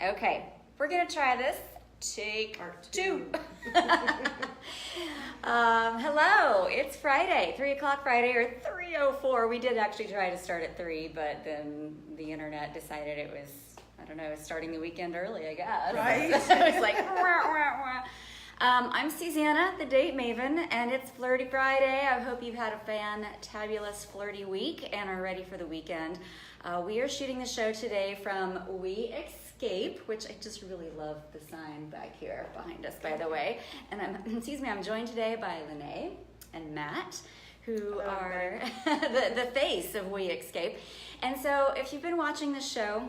Okay, we're gonna try this. Take Part 2. Hello, it's Friday, 3 o'clock Friday, or 3:04. We did actually try to start at 3, but then the internet decided it was, I don't know, starting the weekend early, I guess. Right. So it's like, wah, wah, wah. I'm Susanna, the date maven, and it's Flirty Friday. I hope you've had a fantabulous flirty week and are ready for the weekend. We are shooting the show today from We Escape, which I just really love the sign back here behind us, by the way. And I'm joined today by Lene and Matt, who are the face of We Escape. And so if you've been watching the show,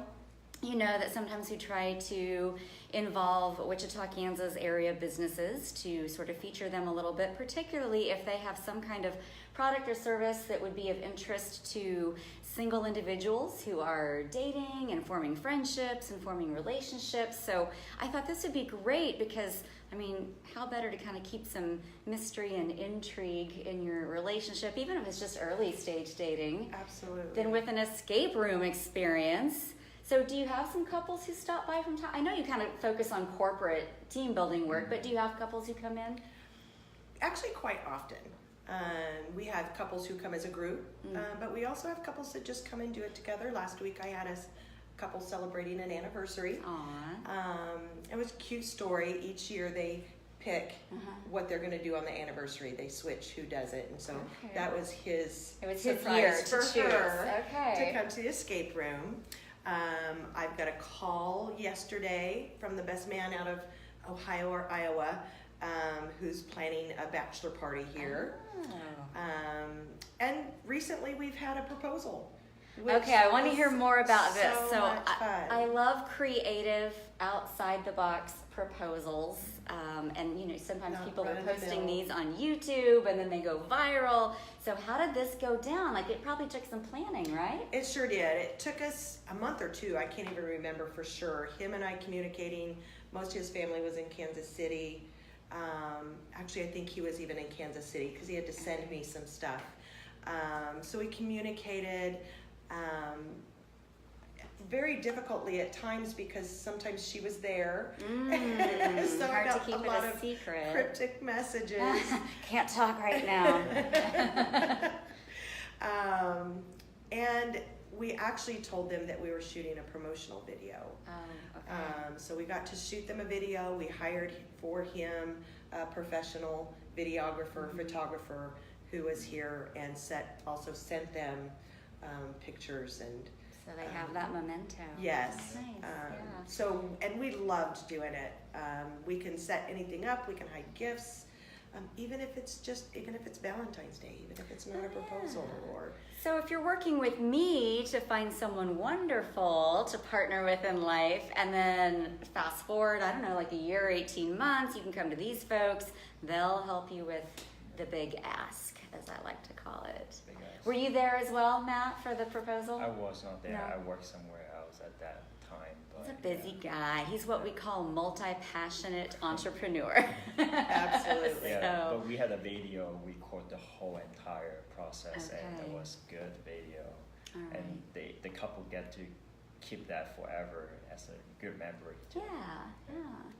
you know that sometimes we try to involve Wichita, Kansas area businesses to sort of feature them a little bit, particularly if they have some kind of product or service that would be of interest to single individuals who are dating and forming friendships and forming relationships. So I thought this would be great because, I mean, how better to kind of keep some mystery and intrigue in your relationship, even if it's just early stage dating. Absolutely. Than with an escape room experience. So do you have some couples who stop by from time? I know you kind of focus on corporate team building work, but do you have couples who come in? Actually, quite often. We have couples who come as a group, but we also have couples that just come and do it together. Last week I had a couple celebrating an anniversary. Aww. It was a cute story. Each year they pick what they're going to do on the anniversary. They switch who does it, and so that was his surprise for her to come to the escape room. I've got a call yesterday from the best man out of Ohio or Iowa who's planning a bachelor party here. And recently we've had a proposal. Okay, I want to hear more about this. So much fun. I love creative, outside the box proposals. And you know, sometimes people are posting these on YouTube and then they go viral. So how did this go down? Like, it probably took some planning, right? It sure did. It took us a month or two. I can't even remember for sure. Him and I communicating. Most of his family was in Kansas City. Actually, I think he was even in Kansas City because he had to send me some stuff. So we communicated very diffican't at times because sometimes she was there. So hard I got to keep a it lot a of secret. cryptic messages. Can't talk right now. And we actually told them that we were shooting a promotional video. So we got to shoot them a video. We hired for him a professional videographer, photographer who was here and also sent them pictures and. So they have that memento. Yes. That's nice. Yeah. So, and we loved doing it. We can set anything up. We can hide gifts, even if it's Valentine's Day, even if it's not a proposal or. So if you're working with me to find someone wonderful to partner with in life, and then fast forward, I don't know, like a year or 18 months, you can come to these folks. They'll help you with the big ask, as I like to call it. Were you there as well, Matt, for the proposal? I was not there. No. I worked somewhere else at that time. But He's a busy guy. He's what we call multi-passionate entrepreneur. Absolutely. Yeah, So- but we had a video. We caught the whole entire process, and it Okay. was good video. All right. And the couple get to keep that forever as a good memory. Yeah,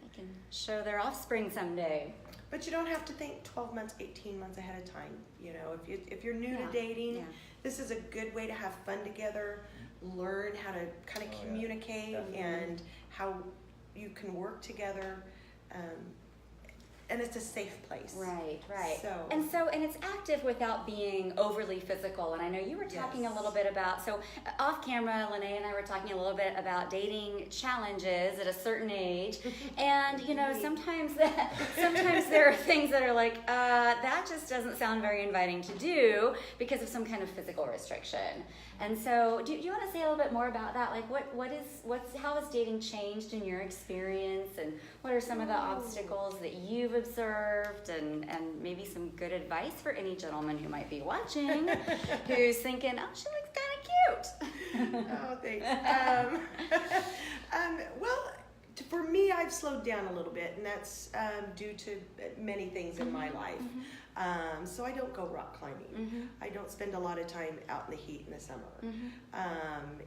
they can show their offspring someday. But you don't have to think 12 months, 18 months ahead of time. You know, if you're new Yeah, to dating, yeah. this is a good way to have fun together, learn how to kind of communicate and how you can work together. And it's a safe place. Right. So And it's active without being overly physical. And I know you were talking a little bit about, so off camera, Lene and I were talking a little bit about dating challenges at a certain age. And you know, sometimes there are things that are like, that just doesn't sound very inviting to do because of some kind of physical restriction. And so do you want to say a little bit more about that? Like how has dating changed in your experience, and what are some of the obstacles that you've observed, and maybe some good advice for any gentleman who might be watching who's thinking, oh, she looks kind of cute. Oh, thanks. Well, for me, I've slowed down a little bit, and that's due to many things in my life. So I don't go rock climbing. I don't spend a lot of time out in the heat in the summer.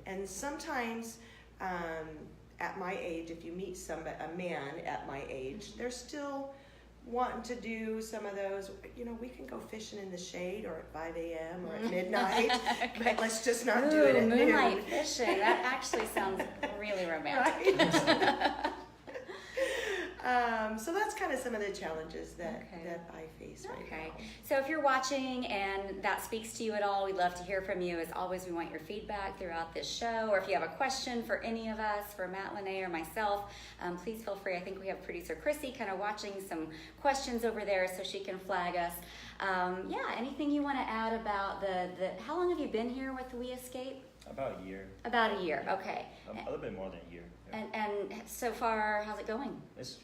And sometimes at my my age, if you meet a man at my age, they're still wanting to do some of those, we can go fishing in the shade or at 5 a.m. or at midnight, but let's just not do it at moonlight noon. fishing. That actually sounds really romantic. Right? So that's kind of some of the challenges that I face right now. So if you're watching and that speaks to you at all, we'd love to hear from you. As always, we want your feedback throughout this show, or if you have a question for any of us, for Matt, Lene, or myself, please feel free. I think we have producer Chrissy kind of watching some questions over there so she can flag us. Anything you want to add about how long have you been here with We Escape? About a year. About a year, okay. A little bit more than a year. Yeah. And so far, how's it going? It's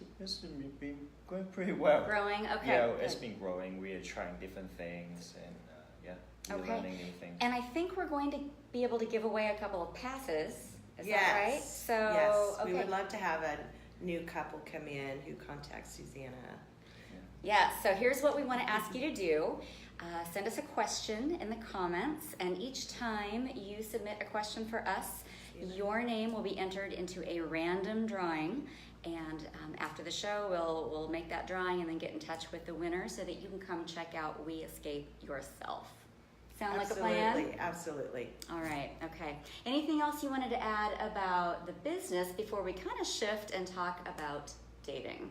been going pretty well. Growing, okay. Yeah, it's been growing. We are trying different things, and we're learning new things. And I think we're going to be able to give away a couple of passes. Is yes. that right? So yes, okay. We would love to have a new couple come in who contacts Susanna. Yeah, so here's what we want to ask you to do. Send us a question in the comments, and each time you submit a question for us, your name will be entered into a random drawing, and after the show we'll make that drawing and then get in touch with the winner so that you can come check out We Escape yourself. Sound like a plan? Absolutely. All right, okay. Anything else you wanted to add about the business before we kind of shift and talk about dating?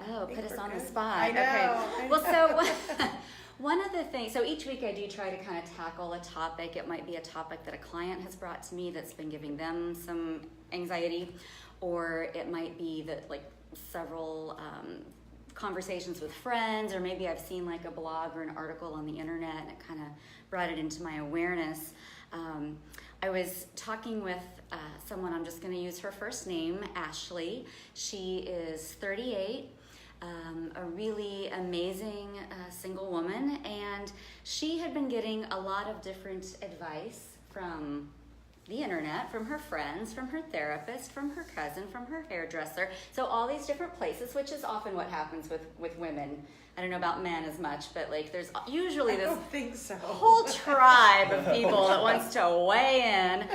Oh, put us on the spot. I know. Okay. Well, so one of the things, so each week I do try to kind of tackle a topic. It might be a topic that a client has brought to me that's been giving them some anxiety, or it might be that like several conversations with friends, or maybe I've seen like a blog or an article on the internet and it kind of brought it into my awareness. I was talking with someone, I'm just going to use her first name, Ashley. She is 38. A really amazing single woman, and she had been getting a lot of different advice from the internet, from her friends, from her therapist, from her cousin, from her hairdresser. So all these different places, which is often what happens with women. I don't know about men as much, but like there's usually this whole tribe of people that wants to weigh in.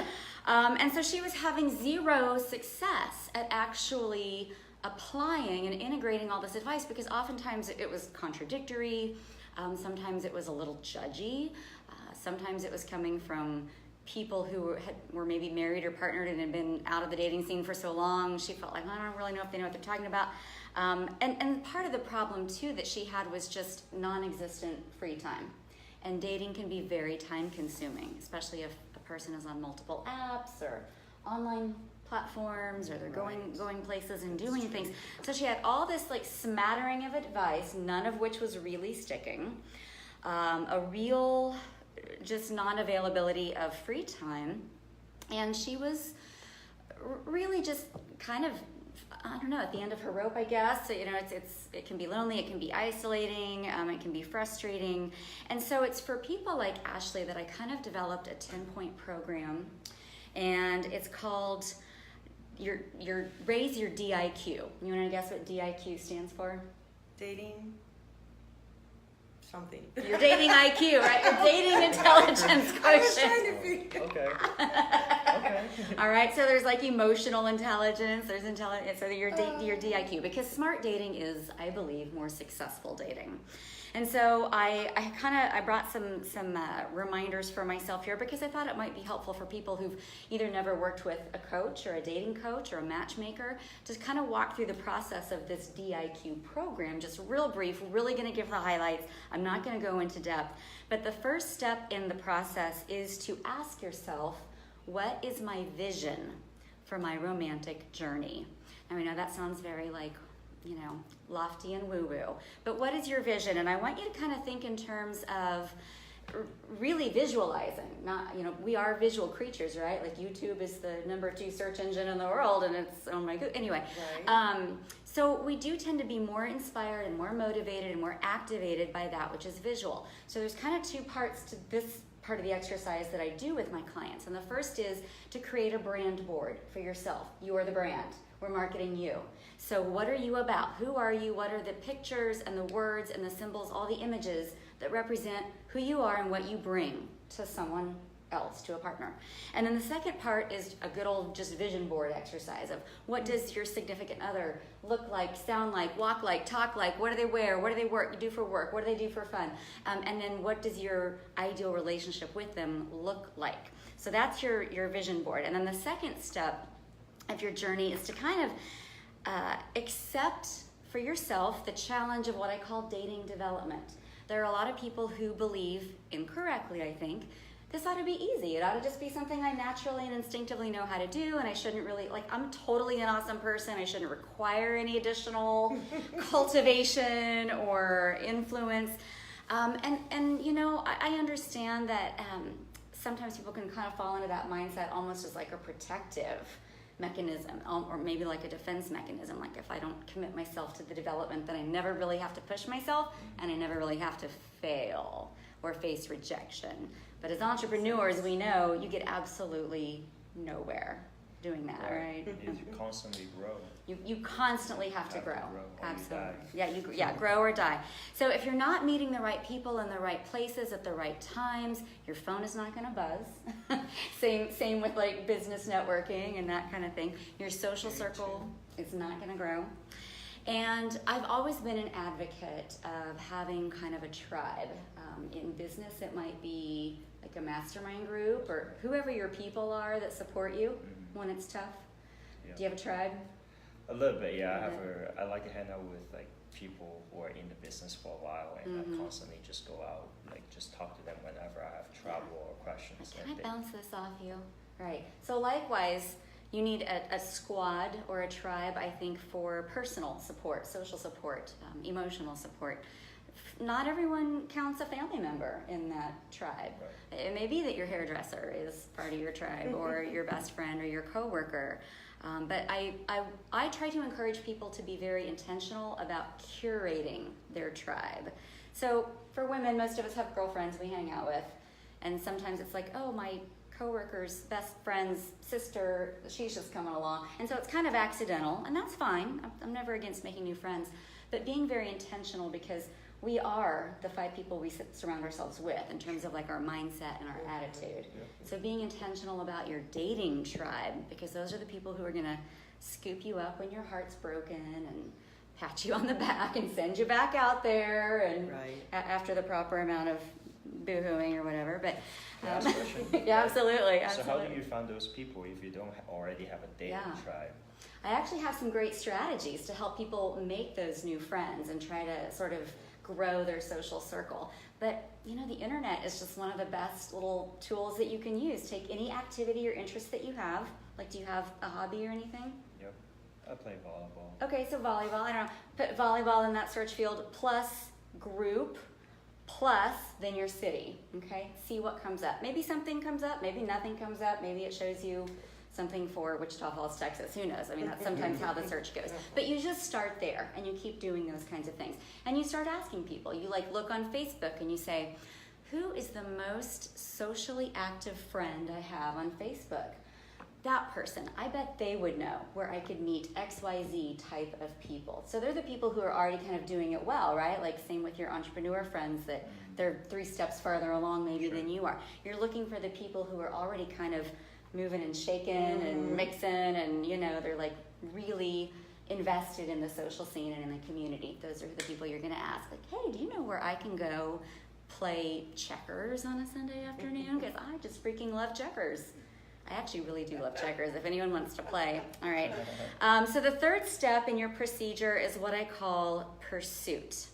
And so she was having zero success at actually applying and integrating all this advice, because oftentimes it was contradictory, sometimes it was a little judgy, sometimes it was coming from people who were maybe married or partnered and had been out of the dating scene for so long. She felt like, I don't really know if they know what they're talking about. And part of the problem too that she had was just non-existent free time. And dating can be very time consuming, especially if a person is on multiple apps or online platforms, or they're going places and doing things. So she had all this like smattering of advice, none of which was really sticking. A real just non-availability of free time. And she was really just kind of, I don't know, at the end of her rope, I guess. So, it can be lonely, it can be isolating, it can be frustrating. And so it's for people like Ashley that I kind of developed a 10-point program, and it's called Raise Your DIQ. You want to guess what DIQ stands for? Dating something. Your dating IQ, right? Your dating intelligence quotient. I was trying to figure. Okay. All right, so there's like emotional intelligence, there's intelligence, so your DIQ, because smart dating is, I believe, more successful dating. And so I brought some reminders for myself here, because I thought it might be helpful for people who've either never worked with a coach or a dating coach or a matchmaker to kind of walk through the process of this DIQ program, just real brief, really going to give the highlights. I'm not going to go into depth, but the first step in the process is to ask yourself, what is my vision for my romantic journey? Now, I know that sounds very lofty and woo-woo, but what is your vision? And I want you to kind of think in terms of really visualizing. Not, we are visual creatures, right? Like YouTube is the #2 search engine in the world, and it's, oh my god. Anyway, right. So we do tend to be more inspired and more motivated and more activated by that which is visual. So there's kind of two parts to this part of the exercise that I do with my clients. And the first is to create a brand board for yourself. You are the brand. We're marketing you. So what are you about? Who are you? What are the pictures and the words and the symbols, all the images that represent who you are and what you bring to someone else, to a partner. And then the second part is a good old just vision board exercise of what does your significant other look like, sound like, walk like, talk like, what do they wear, what do they do for work, what do they do for fun, and then what does your ideal relationship with them look like. So that's your vision board. And then the second step of your journey is to kind of accept for yourself the challenge of what I call dating development. There are a lot of people who believe, incorrectly I think, this ought to be easy. It ought to just be something I naturally and instinctively know how to do, and I shouldn't really, like, I'm totally an awesome person. I shouldn't require any additional cultivation or influence. And you know, I understand that sometimes people can kind of fall into that mindset almost as like a protective mechanism, or maybe like a defense mechanism. Like if I don't commit myself to the development, then I never really have to push myself, and I never really have to fail or face rejection. But as entrepreneurs, we know you get absolutely nowhere doing that, right? You constantly grow. You constantly have to grow. Absolutely. Yeah, grow or die. So if you're not meeting the right people in the right places at the right times, your phone is not going to buzz. Same with like business networking and that kind of thing. Your social circle is not going to grow. And I've always been an advocate of having kind of a tribe. In business, it might be like a mastermind group or whoever your people are that support you when it's tough. Yeah. Do you have a tribe? A little bit, yeah. I like to hang out with like people who are in the business for a while, and I constantly just go out, like just talk to them whenever I have trouble or questions. Can I bounce this off you? Right. So likewise, you need a squad or a tribe, I think, for personal support, social support, emotional support. Not everyone counts a family member in that tribe. Right. It may be that your hairdresser is part of your tribe, or your best friend, or your coworker. But I try to encourage people to be very intentional about curating their tribe. So for women, most of us have girlfriends we hang out with, and sometimes it's like, oh, my coworker's best friend's sister, she's just coming along, and so it's kind of accidental, and that's fine. I'm never against making new friends, but being very intentional, because we are the 5 people we surround ourselves with in terms of like our mindset and our attitude. So being intentional about your dating tribe, because those are the people who are going to scoop you up when your heart's broken and pat you on the back and send you back out there and after the proper amount of boo-hooing or whatever. But yeah, absolutely. So how do you find those people if you don't already have a dating tribe? I actually have some great strategies to help people make those new friends and try to sort of grow their social circle. But you know, the internet is just one of the best little tools that you can use. Take any activity or interest that you have. Like, do you have a hobby or anything? Yep, I play volleyball. Okay, so volleyball, I don't know. Put volleyball in that search field, plus group, plus then your city, okay? See what comes up. Maybe something comes up, maybe nothing comes up, maybe it shows you something for Wichita Falls, Texas. Who knows? I mean, that's sometimes how the search goes. But you just start there, and you keep doing those kinds of things. And you start asking people. You like look on Facebook, and you say, who is the most socially active friend I have on Facebook? That person, I bet they would know where I could meet XYZ type of people. So they're the people who are already kind of doing it well, right? Like same with your entrepreneur friends, that they're 3 steps farther along maybe than you are. You're looking for the people who are already kind of moving and shaking and mixing, and you know, they're like really invested in the social scene and in the community. Those are the people you're going to ask, like, hey, do you know where I can go play checkers on a Sunday afternoon? Because I just freaking love checkers. I actually really do love checkers, if anyone wants to play. All right. So the third step in your procedure is what I call pursuit.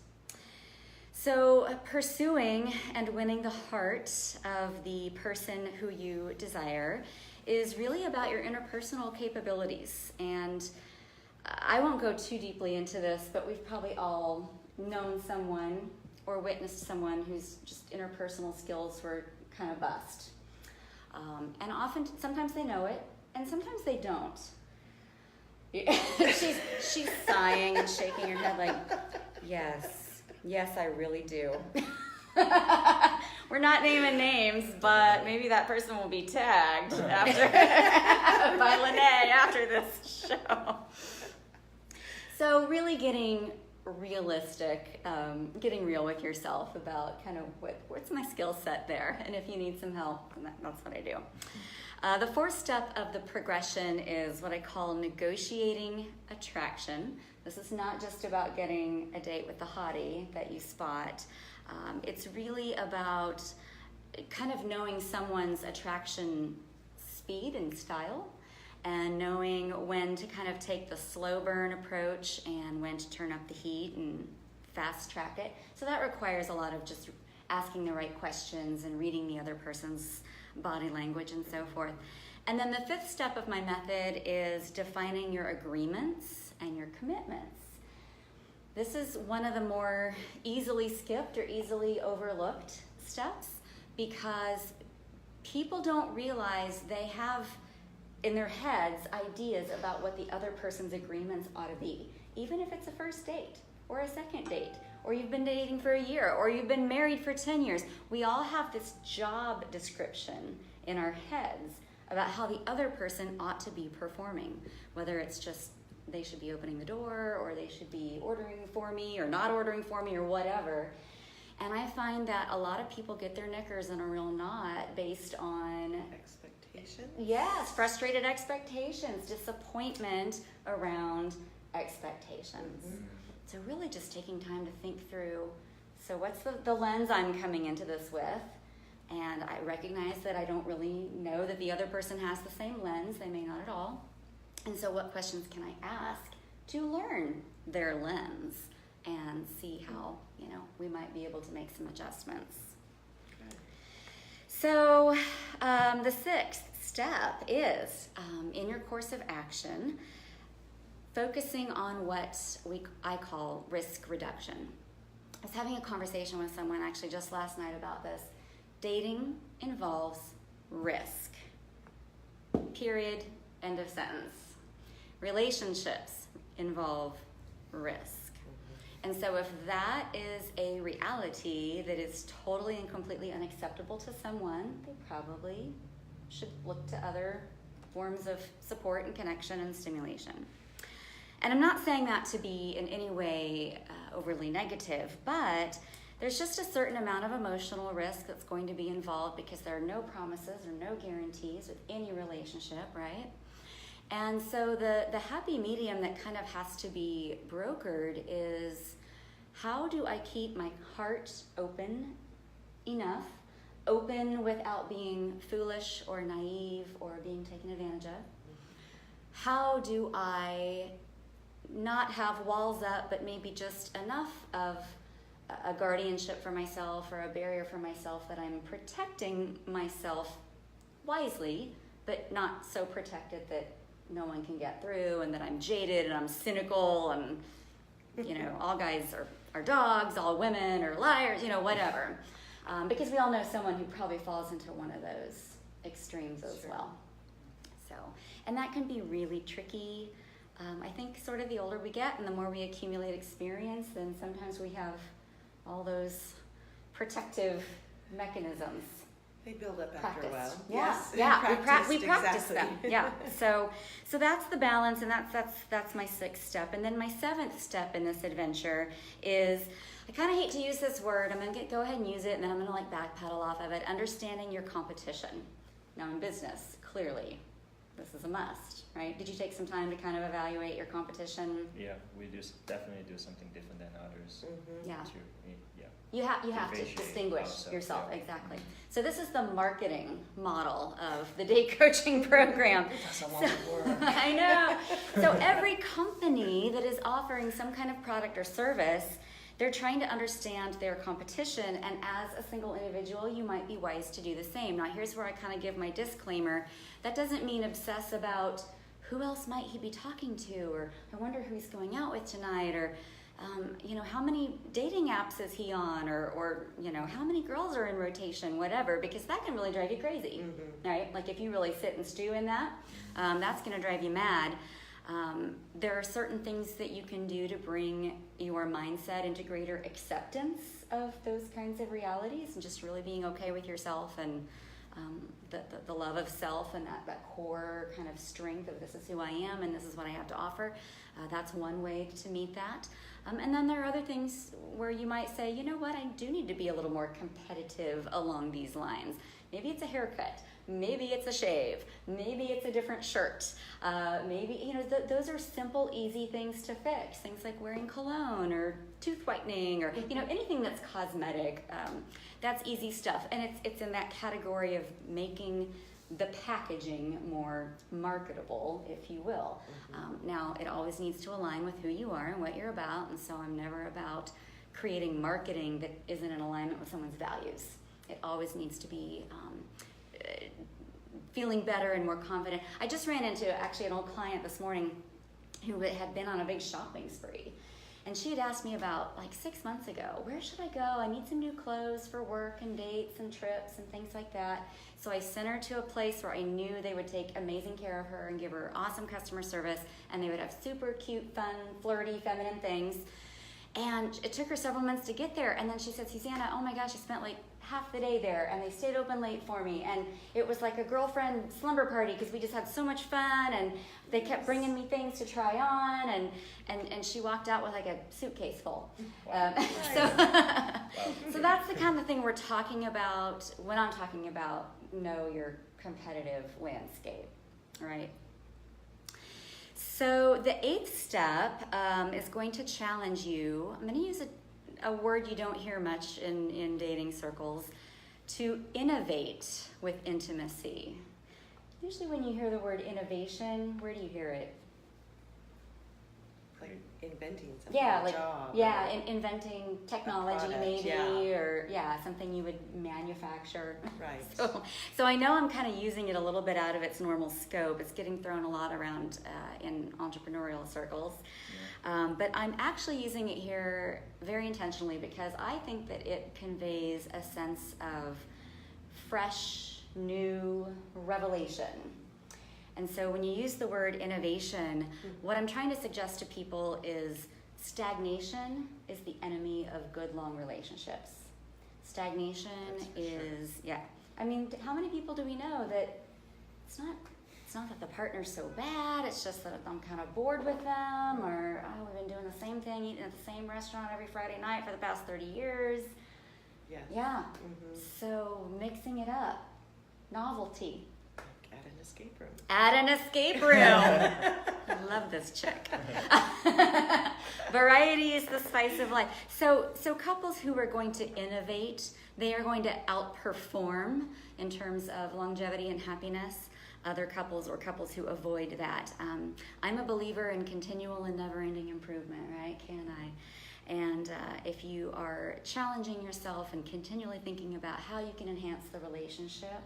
So pursuing and winning the heart of the person who you desire is really about your interpersonal capabilities. And I won't go too deeply into this, but we've probably all known someone or witnessed someone whose just interpersonal skills were kind of bust. And sometimes they know it, and sometimes they don't. She's sighing and shaking her head like, yes, I really do. We're not naming names, but maybe that person will be tagged by Lene after this show. So really getting realistic, getting real with yourself about kind of what's my skill set there, and if you need some help, that's what I do. The fourth step of the progression is what I call negotiating attraction. This is not just about getting a date with the hottie that you spot. It's really about kind of knowing someone's attraction speed and style, and knowing when to kind of take the slow burn approach and when to turn up the heat and fast track it. So that requires a lot of just asking the right questions and reading the other person's body language and so forth. And then the fifth step of my method is defining your agreements and your commitments. This is one of the more easily skipped or easily overlooked steps, because people don't realize they have in their heads ideas about what the other person's agreements ought to be, even if it's a first date or a second date, or you've been dating for a year, or you've been married for 10 years. We all have this job description in our heads about how the other person ought to be performing, whether it's just they should be opening the door, or they should be ordering for me or not ordering for me or whatever. And I find that a lot of people get their knickers in a real knot based on expectations. Yes, frustrated expectations, disappointment around expectations. Mm-hmm. So really just taking time to think through, so what's the lens I'm coming into this with? And I recognize that I don't really know that the other person has the same lens. They may not at all. And so what questions can I ask to learn their lens and see how, we might be able to make some adjustments. Okay. So the sixth step is, in your course of action, focusing on what I call risk reduction. I was having a conversation with someone actually just last night about this. Dating involves risk. Period. End of sentence. Relationships involve risk. And so if that is a reality that is totally and completely unacceptable to someone, they probably should look to other forms of support and connection and stimulation. And I'm not saying that to be in any way overly negative, but there's just a certain amount of emotional risk that's going to be involved, because there are no promises or no guarantees with any relationship, right? And so the happy medium that kind of has to be brokered is, how do I keep my heart open enough, open without being foolish or naive or being taken advantage of? How do I not have walls up, but maybe just enough of a guardianship for myself or a barrier for myself that I'm protecting myself wisely, but not so protected that no one can get through, and that I'm jaded and I'm cynical, and all guys are dogs, all women are liars, whatever. Because we all know someone who probably falls into one of those extremes as well. So, and that can be really tricky. I think sort of the older we get and the more we accumulate experience, then sometimes we have all those protective mechanisms. They build up after a while. Yeah, yes, yeah. We practice exactly. them. Yeah. So that's the balance, and that's my sixth step. And then my seventh step in this adventure is, I kind of hate to use this word. I'm gonna go ahead and use it, and then I'm gonna backpedal off of it. Understanding your competition. Now in business, clearly, this is a must, right? Did you take some time to kind of evaluate your competition? Yeah, we definitely do something different than others. Mm-hmm. Yeah. Yeah. You have to distinguish yourself, yeah. Exactly. So this is the marketing model of the date coaching program. That's a lot of work. I know. So every company that is offering some kind of product or service, they're trying to understand their competition, and as a single individual, you might be wise to do the same. Now here's where I kind of give my disclaimer. That doesn't mean obsess about who else might he be talking to, or I wonder who he's going out with tonight, or how many dating apps is he on, or how many girls are in rotation, whatever, because that can really drive you crazy, right? Like if you really sit and stew in that, that's going to drive you mad. There are certain things that you can do to bring your mindset into greater acceptance of those kinds of realities, and just really being okay with yourself and the love of self and that core kind of strength of this is who I am and this is what I have to offer. That's one way to meet that. And then there are other things where you might say, you know what, I do need to be a little more competitive along these lines. Maybe it's a haircut. Maybe it's a shave. Maybe it's a different shirt. Maybe, those are simple, easy things to fix. Things like wearing cologne or tooth whitening or, anything that's cosmetic. That's easy stuff. And it's in that category of making the packaging more marketable, if you will. Now, it always needs to align with who you are and what you're about. And so I'm never about creating marketing that isn't in alignment with someone's values. It always needs to be feeling better and more confident. I just ran into actually an old client this morning who had been on a big shopping spree. And she had asked me about 6 months ago, where should I go? I need some new clothes for work and dates and trips and things like that. So I sent her to a place where I knew they would take amazing care of her and give her awesome customer service, and they would have super cute, fun, flirty, feminine things. And it took her several months to get there. And then she said, Susanna, oh my gosh, I spent half the day there and they stayed open late for me. And it was like a girlfriend slumber party because we just had so much fun and they kept bringing me things to try on. And she walked out with a suitcase full. Wow. So that's the kind of thing we're talking about when I'm talking about know your competitive landscape, right? So the 8th step is going to challenge you. I'm going to use a word you don't hear much in dating circles, to innovate with intimacy. Usually when you hear the word innovation, where do you hear it? Like inventing something. Yeah, a job. Inventing technology product, maybe, or something you would manufacture. Right. So I know I'm kind of using it a little bit out of its normal scope. It's getting thrown a lot around in entrepreneurial circles. Yeah. But I'm actually using it here very intentionally because I think that it conveys a sense of fresh, new revelation. And so when you use the word innovation, what I'm trying to suggest to people is stagnation is the enemy of good, long relationships. Stagnation is, I mean, how many people do we know that it's not that the partner's so bad, it's just that I'm kind of bored with them, or we've been doing the same thing, eating at the same restaurant every Friday night for the past 30 years. Yes. Yeah. Mm-hmm. So mixing it up, novelty. Add an escape room. Add an escape room. I love this chick. Variety is the spice of life. So couples who are going to innovate, they are going to outperform in terms of longevity and happiness other couples or couples who avoid that. I'm a believer in continual and never-ending improvement, right? Can I? And if you are challenging yourself and continually thinking about how you can enhance the relationship,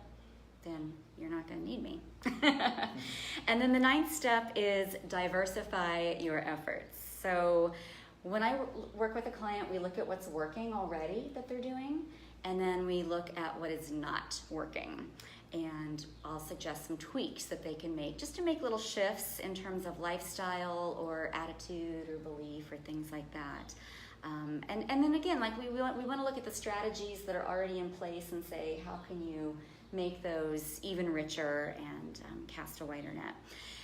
then you're not going to need me. And then the 9th step is diversify your efforts. So when I work with a client, we look at what's working already that they're doing, and then we look at what is not working. And I'll suggest some tweaks that they can make just to make little shifts in terms of lifestyle or attitude or belief or things like that. And then again, we want to look at the strategies that are already in place and say, how can you make those even richer and cast a wider net.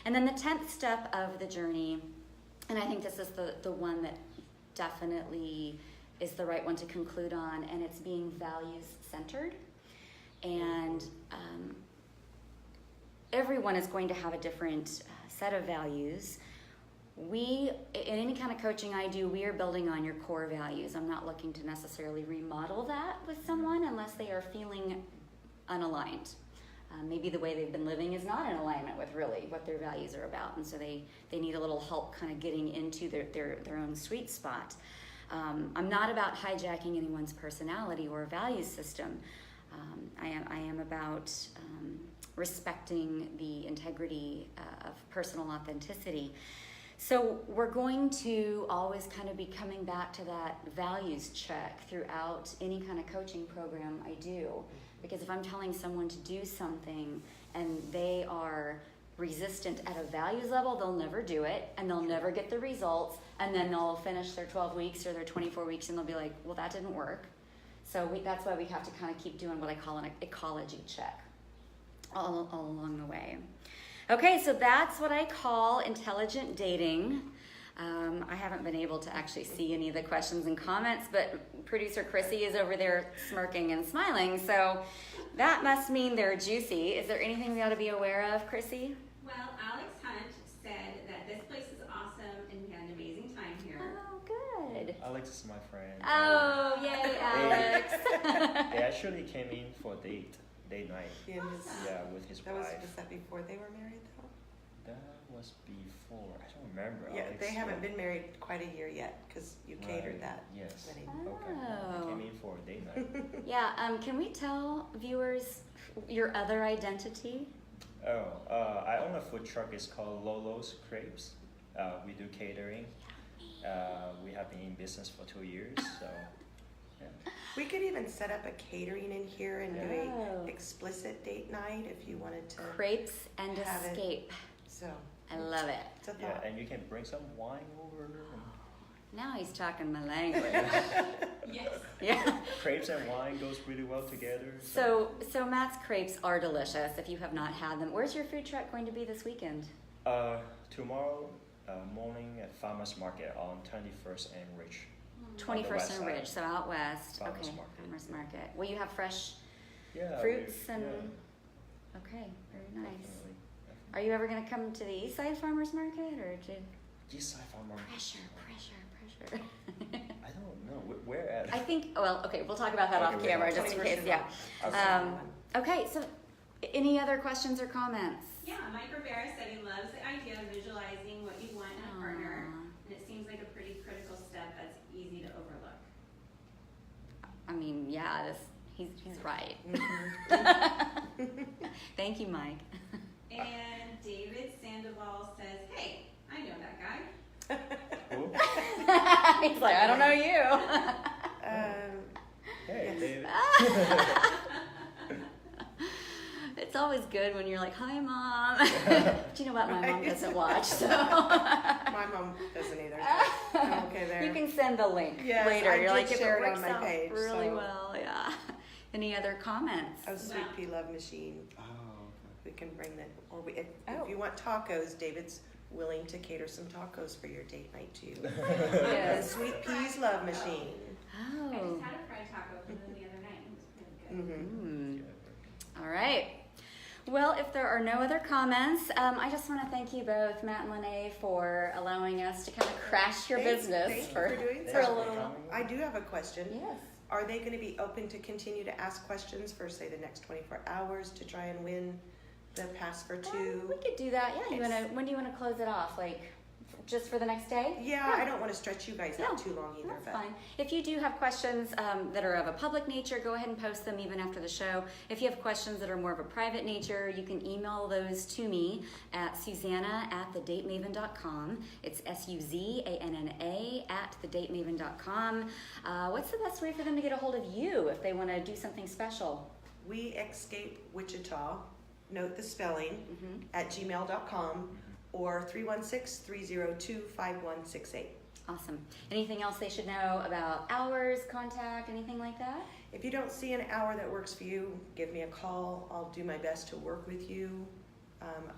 And then the 10th step of the journey, and I think this is the one that definitely is the right one to conclude on, and it's being values-centered. And everyone is going to have a different set of values. In any kind of coaching I do, we are building on your core values. I'm not looking to necessarily remodel that with someone unless they are feeling unaligned. Maybe the way they've been living is not in alignment with really what their values are about, and so they need a little help kind of getting into their own sweet spot. I'm not about hijacking anyone's personality or value system. I am about respecting the integrity of personal authenticity. So we're going to always kind of be coming back to that values check throughout any kind of coaching program I do. Because if I'm telling someone to do something and they are resistant at a values level, they'll never do it and they'll never get the results, and then they'll finish their 12 weeks or their 24 weeks and they'll be like, well, that didn't work. So that's why we have to kind of keep doing what I call an ecology check. all along the way. Okay, so that's what I call intelligent dating. I haven't been able to actually see any of the questions and comments, but producer Chrissy is over there smirking and smiling, so that must mean they're juicy. Is there anything we ought to be aware of, Chrissy? Well, Alex Hunt said that this place is awesome and we had an amazing time here. Oh, good. Alex is my friend. Oh, yay, Alex. They actually came in for date night. Awesome. With his That wife. was that before they were married though? That was before. I don't remember. Yeah, Alex, they haven't been married quite a year yet because you catered Right, that yes. wedding. Okay. They came in for a date night. Yeah, can we tell viewers your other identity? I own a food truck. It's called Lolo's Crepes. We do catering. We have been in business for 2 years, so yeah. We could even set up a catering in here and do Oh. a explicit date night if you wanted to. Crepes and Have it. Escape. So I love it. it's a Yeah, thought. and you can bring some wine over. And Now he's talking my language. Yes. Yeah. crepes and wine goes really well together. So Matt's crepes are delicious if you have not had them. Where's your food truck going to be this weekend? Tomorrow morning at Farmers Market on 21st and Rich. 21st west and side. Ridge, so out west. Farmers Okay, Market. Farmers Market. Will you have fresh Yeah. fruits we- and? yeah, Okay, very nice. definitely. Are you ever going to come to the East Side Farmers Market or to? East Side Farmers. Pressure. I don't know where at. I think. Well, okay, we'll talk about that Okay, off we camera will. just in case. 21st Yeah. and Okay. So, any other questions or comments? Yeah, Mike Rivera said he loves the idea of visualizing what you want in a partner, and it seems like a pretty critical step that's easy to overlook. I mean, yeah, he's right. Thank you, Mike. And David Sandoval says, hey, I know that guy. Who? He's like, I don't know you. Hey, Yes. David. It's always good when you're like, hi, Mom. But you know what? My mom Right. doesn't watch, so. My mom doesn't either. So I'm okay there. You can send the link Yes, later. I You're did like, if share it it on works my out page, really so- well, yeah. Any other comments? Oh, Sweet Pea Love Machine. Oh, We can bring that, or if Oh. you want tacos, David's willing to cater some tacos for your date night too. Yes. Sweet Peas Love Machine. I Oh. just had a fried taco from them the other night, and it was pretty good. Mm-hmm. Mm. All right. Well, if there are no other comments, I just want to thank you both, Matt and Lene, for allowing us to kind of crash your business Thank you for doing for a so. little. I do have a question. Yes. Are they going to be open to continue to ask questions for, say, the next 24 hours to try and win the pass for two? We could do that. Yeah. You Yes. wanna? When do you want to close it off? Like, just for the next day? Yeah, I don't want to stretch you guys out Yeah, too long either. That's but fine. If you do have questions that are of a public nature, go ahead and post them even after the show. If you have questions that are more of a private nature, you can email those to me at Susanna@thedatemaven.com. It's SUZANNA @thedatemaven.com. What's the best way for them to get a hold of you if they want to do something special? We escape Wichita, note the spelling, Mm-hmm. at gmail.com or 316-302-5168. Awesome. Anything else they should know about hours, contact, anything like that? If you don't see an hour that works for you, give me a call. I'll do my best to work with you.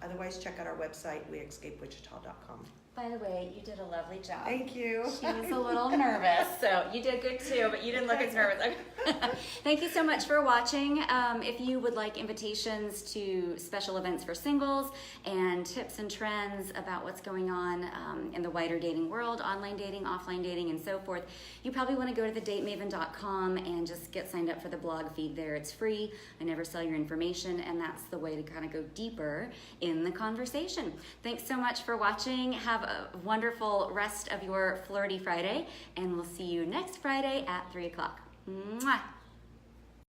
Otherwise, check out our website, weescapewichita.com. By the way, you did a lovely job. Thank you. She was a little nervous, so you did good too, but you didn't look as nervous. Thank you so much for watching. If you would like invitations to special events for singles and tips and trends about what's going on in the wider dating world, online dating, offline dating, and so forth, you probably want to go to thedatemaven.com and just get signed up for the blog feed there. It's free. I never sell your information, and that's the way to kind of go deeper in the conversation. Thanks so much for watching. Have a wonderful rest of your Flirty Friday, and we'll see you next Friday at 3 o'clock. Mwah!